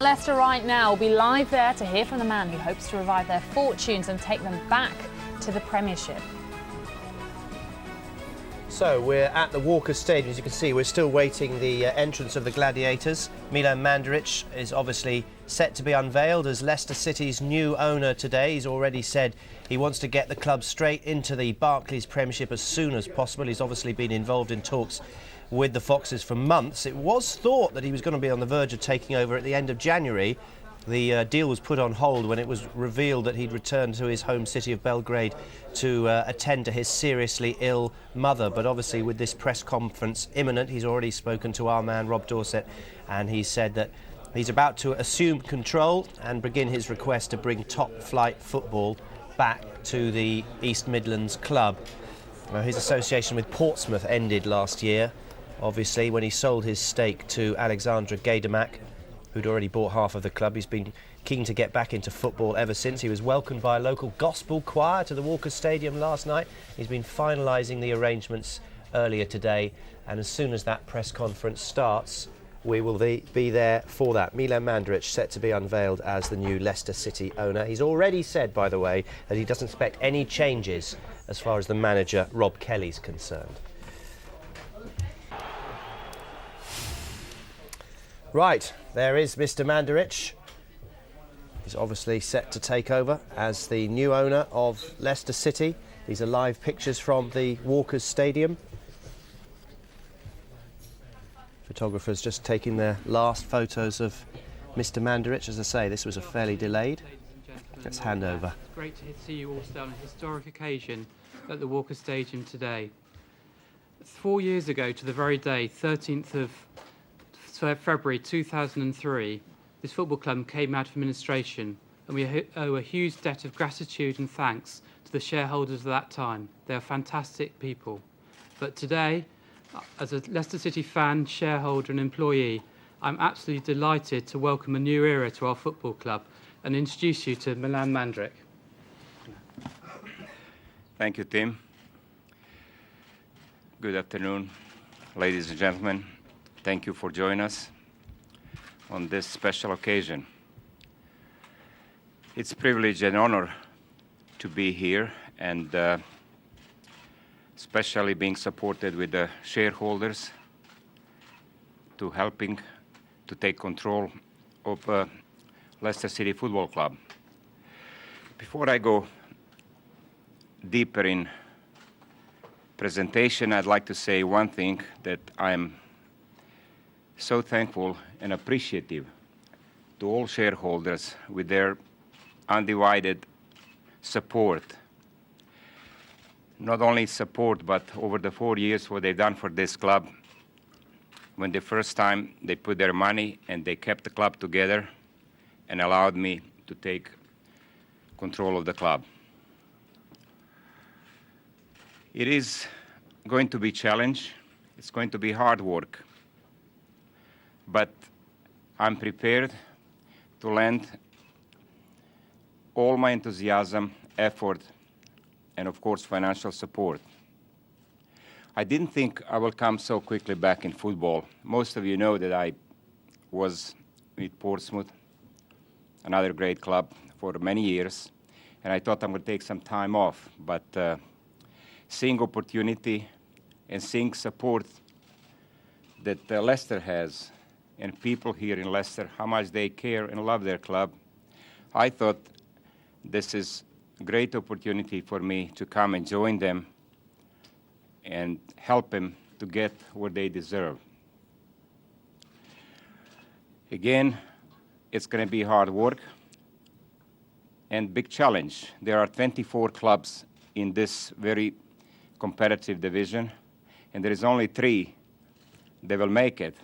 Leicester right now will be live there to hear from the man who hopes to revive their fortunes and take them back to the Premiership. So we're at the Walker Stadium. As you can see, we're still waiting the entrance of the Gladiators. Milan Mandaric is obviously set to be unveiled as Leicester City's new owner today. He's already said he wants to get the club straight into the Barclays Premiership as soon as possible. He's obviously been involved in talks with the Foxes for months. It was thought that he was going to be on the verge of taking over at the end of January. The deal was put on hold when it was revealed that he'd returned to his home city of Belgrade to attend to his seriously ill mother. But obviously with this press conference imminent, he's already spoken to our man Rob Dorset, and he said that he's about to assume control and begin his request to bring top-flight football back to the East Midlands club. His association with Portsmouth ended last year, obviously, when he sold his stake to Alexandra Gaidamak, who'd already bought half of the club. He's been keen to get back into football ever since. He was welcomed by a local gospel choir to the Walker Stadium last night. He's been finalising the arrangements earlier today, and as soon as that press conference starts, we will be there for that. Milan Mandaric set to be unveiled as the new Leicester City owner. He's already said, by the way, that he doesn't expect any changes as far as the manager, Rob Kelly's concerned. Right, there is Mr. Mandaric. He's obviously set to take over as the new owner of Leicester City. These are live pictures from the Walkers Stadium. Photographers just taking their last photos of Mr. Mandaric. As I say, this was a fairly delayed. Let's hand over. It's great to see you all stand on a historic occasion at the Walker Stadium today. 4 years ago to the very day, 13th of February 2003, this football club came out of administration, and we owe a huge debt of gratitude and thanks to the shareholders of that time. They are fantastic people. But today, as a Leicester City fan, shareholder and employee, I'm absolutely delighted to welcome a new era to our football club and introduce you to Milan Mandaric. Thank you, Tim. Good afternoon, ladies and gentlemen. Thank you for joining us on this special occasion. It's a privilege and honor to be here, and especially being supported with the shareholders to helping to take control of Leicester City Football Club. Before I go deeper in presentation, I'd like to say one thing, that I'm so thankful and appreciative to all shareholders with their undivided support. Not only support, but over the 4 years what they've done for this club. When the first time they put their money and they kept the club together and allowed me to take control of the club. It is going to be a challenge. It's going to be hard work. But I'm prepared to lend all my enthusiasm, effort, and of course financial support. I didn't think I will come so quickly back in football. Most of you know that I was with Portsmouth, another great club, for many years, and I thought I'm going to take some time off. But seeing opportunity and seeing support that Leicester has, and people here in Leicester, how much they care and love their club, I thought this is a great opportunity for me to come and join them and help them to get what they deserve. Again, it's going to be hard work and big challenge. There are 24 clubs in this very competitive division, and there is only 3 that will make it.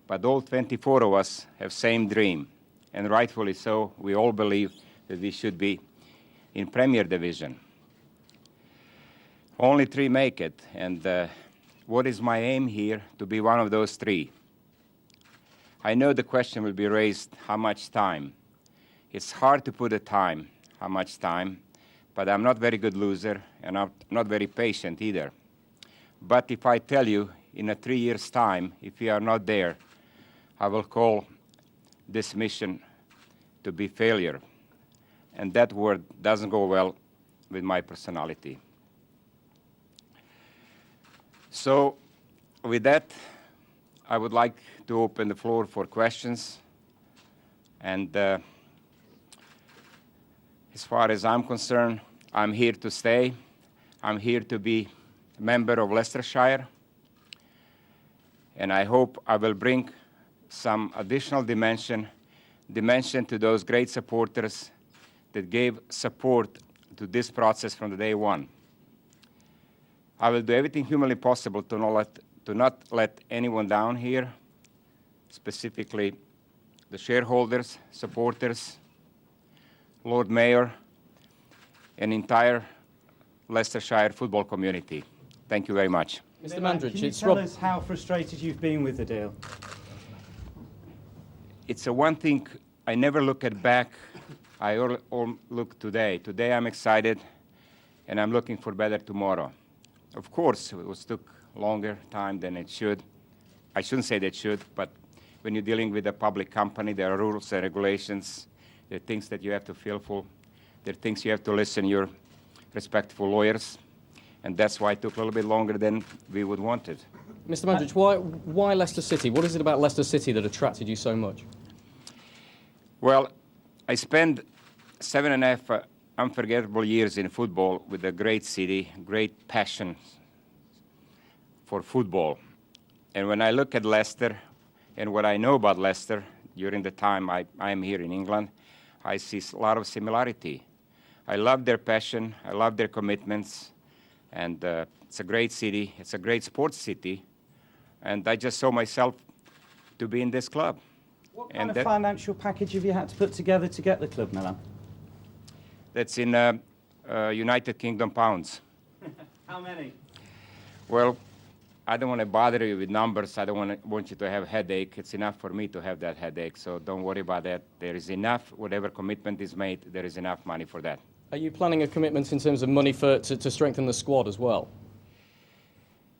But all 24 of us have same dream, and rightfully so. We all believe that we should be in Premier Division. Only 3 make it, and what is my aim here? To be one of those 3. I know the question will be raised, how much time? It's hard to put a time, how much time, but I'm not very good loser, and I'm not very patient either. But if I tell you in a 3 years' time, if we are not there, I will call this mission to be failure. And that word doesn't go well with my personality. So with that, I would like to open the floor for questions. And as far as I'm concerned, I'm here to stay. I'm here to be a member of Leicestershire. And I hope I will bring some additional dimension to those great supporters that gave support to this process from the day one. I will do everything humanly possible to not let anyone down here, specifically the shareholders, supporters, Lord Mayor, and entire Leicestershire football community. Thank you very much. Mr. Mandaric, can you tell us how frustrated you've been with the deal? It's a one thing I never look at back. I all look today. Today I'm excited, and I'm looking for better tomorrow. Of course, it took longer time than it should. I shouldn't say that it should, but when you're dealing with a public company, there are rules and regulations. There are things that you have to fulfill. There are things you have to listen to your respectful lawyers, and that's why it took a little bit longer than we would want it. Mr. Mandaric, why Leicester City? What is it about Leicester City that attracted you so much? Well, I spent 7.5 unforgettable years in football with a great city, great passion for football. And when I look at Leicester and what I know about Leicester during the time I am here in England, I see a lot of similarity. I love their passion, I love their commitments, and it's a great city, it's a great sports city, and I just saw myself to be in this club. What kind of financial package have you had to put together to get the club, Milan? That's in United Kingdom pounds. How many? Well, I don't want to bother you with numbers. I don't want you to have a headache. It's enough for me to have that headache, so don't worry about that. There is enough. Whatever commitment is made, there is enough money for that. Are you planning a commitment in terms of money to strengthen the squad as well?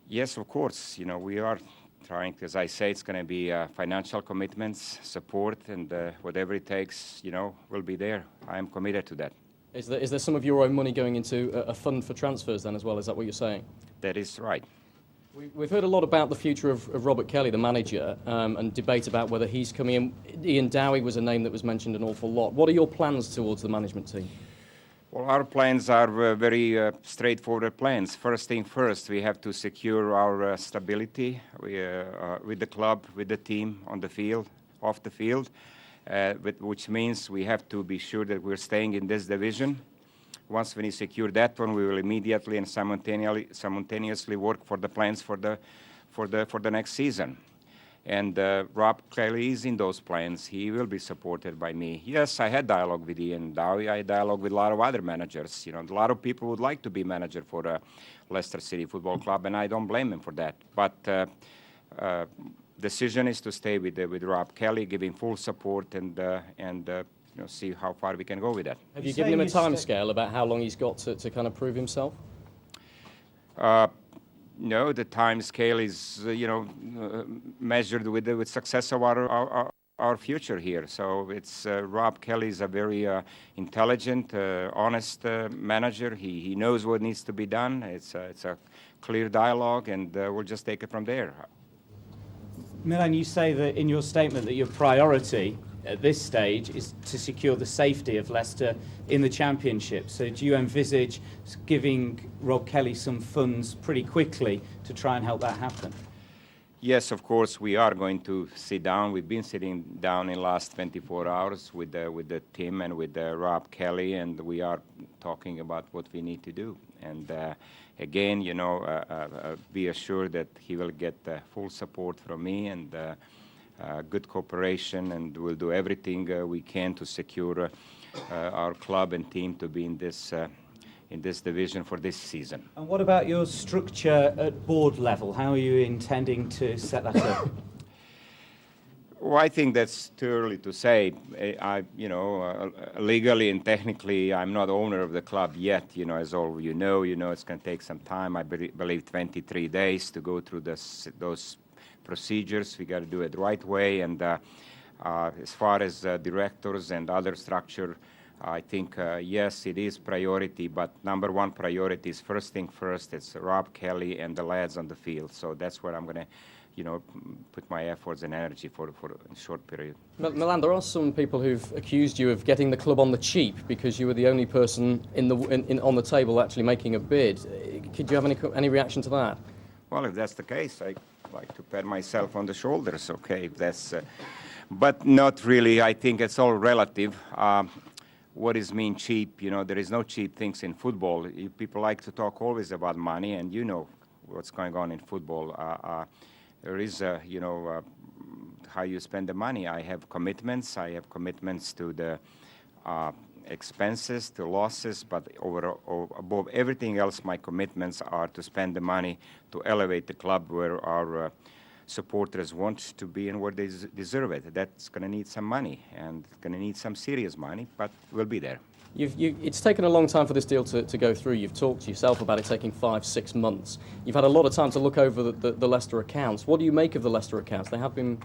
Yes, of course. You know, we are trying, as I say, it's going to be financial commitments, support, and whatever it takes, you know, we'll be there. I am committed to that. Is there some of your own money going into a fund for transfers then as well? Is that what you're saying? That is right. We've heard a lot about the future of Robert Kelly, the manager, and debate about whether he's coming in. Ian Dowie was a name that was mentioned an awful lot. What are your plans towards the management team? Well, our plans are very straightforward plans. First thing first, we have to secure our stability with the club, with the team, on the field, off the field, which means we have to be sure that we're staying in this division. Once we secure that one, we will immediately and simultaneously work for the plans for the next season. And Rob Kelly is in those plans. He will be supported by me. Yes, I had dialogue with Ian Dowie. I had dialogue with a lot of other managers. You know, a lot of people would like to be manager for Leicester City Football Club, and I don't blame him for that. But decision is to stay with Rob Kelly, give him full support, and you know, see how far we can go with that. Have you given him a time scale about how long he's got to kind of prove himself? No, the time scale is, measured with success of our future here. So it's Rob Kelly is a very intelligent, honest manager. He knows what needs to be done. It's a clear dialogue, and we'll just take it from there. Milan, you say that in your statement that your priority at this stage is to secure the safety of Leicester in the Championship. So do you envisage giving Rob Kelly some funds pretty quickly to try and help that happen? Yes, of course, we are going to sit down. We've been sitting down in the last 24 hours with the team and with Rob Kelly, and we are talking about what we need to do. And again, be assured that he will get full support from me and good cooperation, and we'll do everything we can to secure our club and team to be in this division for this season. And what about your structure at board level? How are you intending to set that up? Well, I think that's too early to say. Legally and technically, I'm not owner of the club yet. As all you know, it's going to take some time. I believe 23 days to go through those procedures. We got to do it the right way, and As far as directors and other structure, I think, yes, it is priority, but number one priority is first thing first. It's Rob Kelly and the lads on the field. So that's where I'm going to, put my efforts and energy for a short period. Milan, there are some people who've accused you of getting the club on the cheap because you were the only person on the table actually making a bid. Could you have any reaction to that? Well, if that's the case, I like to pat myself on the shoulders. Okay, if that's, but not really. I think it's all relative. What does mean cheap? There is no cheap things in football. People like to talk always about money, and you know what's going on in football. There is, how you spend the money. I have commitments. I have commitments to the expenses, to losses, but above everything else, my commitments are to spend the money to elevate the club where our supporters want to be and where they deserve it. That's going to need some money, and going to need some serious money, but we'll be there. It's taken a long time for this deal to go through. You've talked yourself about it taking 5-6 months. You've had a lot of time to look over the Leicester accounts. What do you make of the Leicester accounts? They have been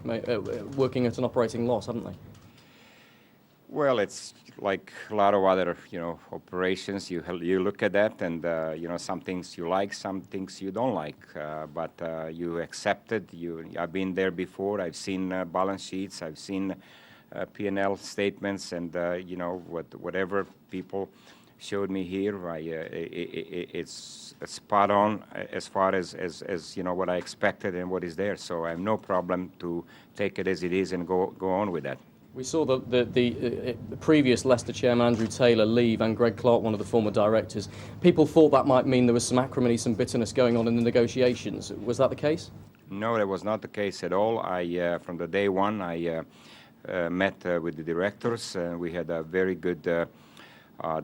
working at an operating loss, haven't they? Well, it's like a lot of other, operations. You look at that, and some things you like, some things you don't like. But you accept it. I've been there before. I've seen balance sheets. I've seen P&L statements, and whatever people showed me here, it's spot on as far as what I expected and what is there. So I have no problem to take it as it is and go on with that. We saw the previous Leicester chairman, Andrew Taylor, leave, and Greg Clark, one of the former directors. People thought that might mean there was some acrimony, some bitterness going on in the negotiations. Was that the case? No, that was not the case at all. From the day one, I met with the directors. We had a very good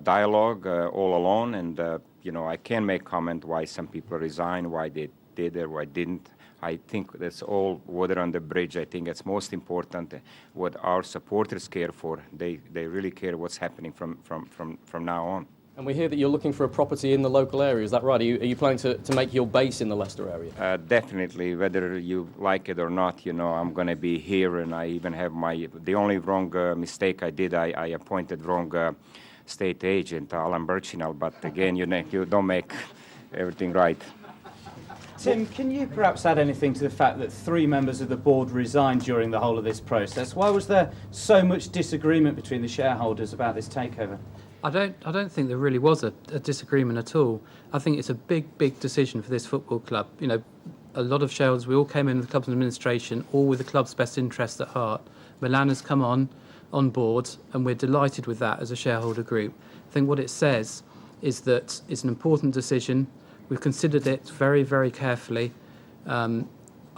dialogue all along, and I can make comment why some people resigned, why they did or why didn't. I think that's all water on the bridge. I think it's most important what our supporters care for. They really care what's happening from now on. And we hear that you're looking for a property in the local area. Is that right? Are you planning to make your base in the Leicester area? Definitely, whether you like it or not. I'm going to be here, and I even have the only wrong mistake I did. I appointed wrong state agent, Alan Burchinal. But again, you don't make everything right. Tim, can you perhaps add anything to the fact that 3 members of the board resigned during the whole of this process? Why was there so much disagreement between the shareholders about this takeover? I don't think there really was a disagreement at all. I think it's a big decision for this football club. A lot of shareholders, we all came in with the club's administration, all with the club's best interests at heart. Milan has come on board, and we're delighted with that as a shareholder group. I think what it says is that it's an important decision. We've considered it very, very carefully. I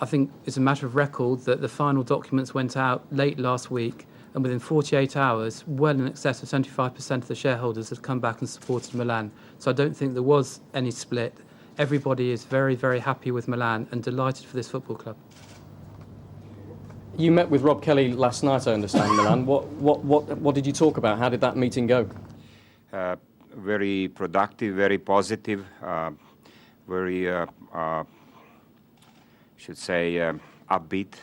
think it's a matter of record that the final documents went out late last week, and within 48 hours, well in excess of 75% of the shareholders had come back and supported Milan. So I don't think there was any split. Everybody is very, very happy with Milan and delighted for this football club. You met with Rob Kelly last night, I understand, Milan. What did you talk about? How did that meeting go? Very productive, very positive. Very, should say, upbeat.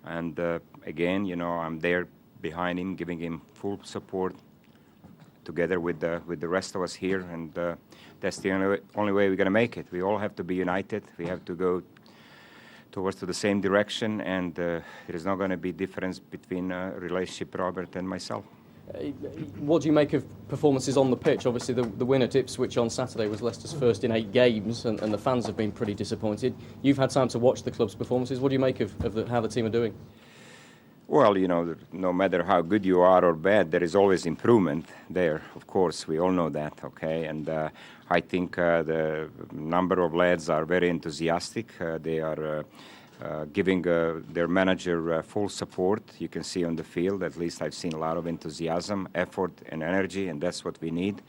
And again, I'm there behind him, giving him full support, together with the rest of us here. And that's the only way we're going to make it. We all have to be united. We have to go towards the same direction. And there is not going to be difference between relationship Robert and myself. What do you make of performances on the pitch? Obviously, the win at Ipswich on Saturday was Leicester's first in 8 games, and the fans have been pretty disappointed. You've had time to watch the club's performances. What do you make of how the team are doing? Well, no matter how good you are or bad, there is always improvement there. Of course, we all know that, okay? And I think the number of lads are very enthusiastic. They are giving their manager full support. You can see on the field, at least I've seen a lot of enthusiasm, effort, and energy, and that's what we need.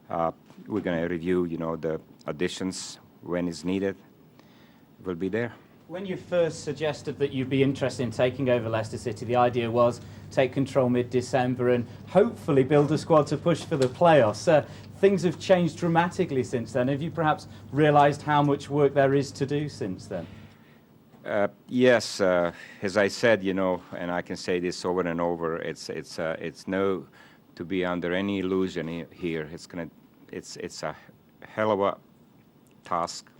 We're going to review, the additions when it's needed. We'll be there. When you first suggested that you'd be interested in taking over Leicester City, the idea was take control mid-December and hopefully build a squad to push for the playoffs. Things have changed dramatically since then. Have you perhaps realised how much work there is to do since then? Yes, as I said, you know, and I can say this over and over. It's no to be under any illusion here. It's a hell of a task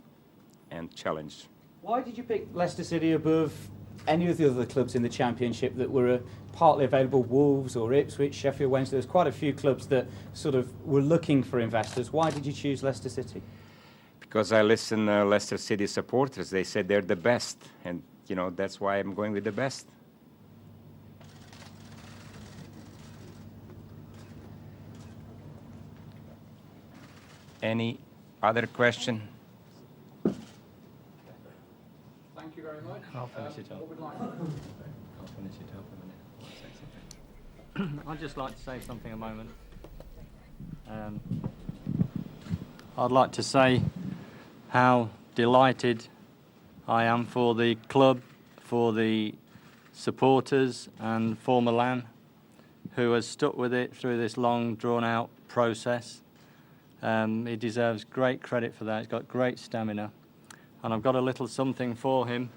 and challenge. Why did you pick Leicester City above any of the other clubs in the Championship that were partly available? Wolves or Ipswich, Sheffield Wednesday. There's quite a few clubs that sort of were looking for investors. Why did you choose Leicester City? Because I listen Leicester City supporters. They said they're the best, and you know that's why I'm going with the best. Any other question? Thank you very much. I'll finish it up. I'll finish it up in a minute. I'd just like to say something a moment. I'd like to say how delighted I am for the club, for the supporters and for Milan, who has stuck with it through this long, drawn-out process. He deserves great credit for that. He's got great stamina. And I've got a little something for him.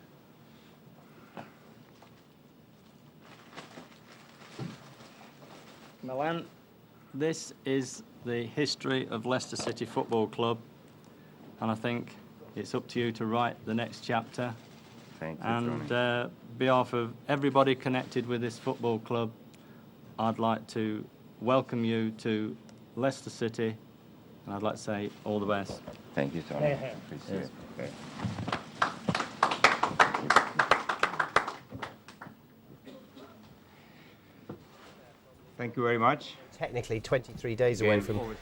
Milan, this is the history of Leicester City Football Club, and I think it's up to you to write the next chapter. Thank you, And Tony. on behalf of everybody connected with this football club, I'd like to welcome you to Leicester City, and I'd like to say all the best. Thank you, Tony. Appreciate it. Thank you very much. Technically 23 days away from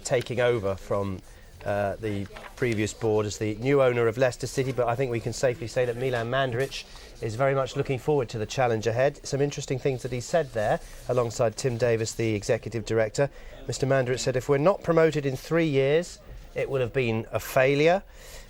taking over from the previous board as the new owner of Leicester City, but I think we can safely say that Milan Mandaric is very much looking forward to the challenge ahead. Some interesting things that he said there, alongside Tim Davis, the executive director. Mr. Mandaric said, if we're not promoted in 3 years, it would have been a failure.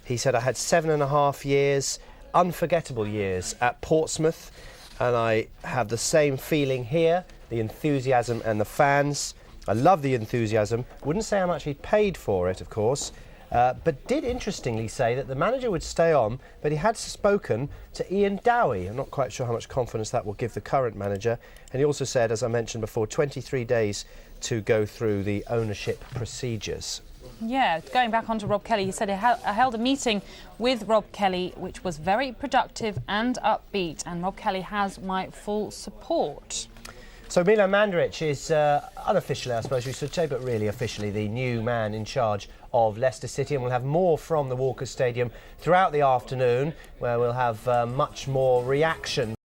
He said, I had 7.5 years, unforgettable years at Portsmouth, and I have the same feeling here, the enthusiasm and the fans. I love the enthusiasm. Wouldn't say how much he paid for it, of course, but did interestingly say that the manager would stay on, but he had spoken to Ian Dowie. I'm not quite sure how much confidence that will give the current manager. And he also said, as I mentioned before, 23 days to go through the ownership procedures. Yeah, going back onto Rob Kelly, he said he held a meeting with Rob Kelly, which was very productive and upbeat, and Rob Kelly has my full support. So Milan Mandaric is unofficially, I suppose we should say, but really officially the new man in charge of Leicester City, and we'll have more from the Walker Stadium throughout the afternoon, where we'll have much more reaction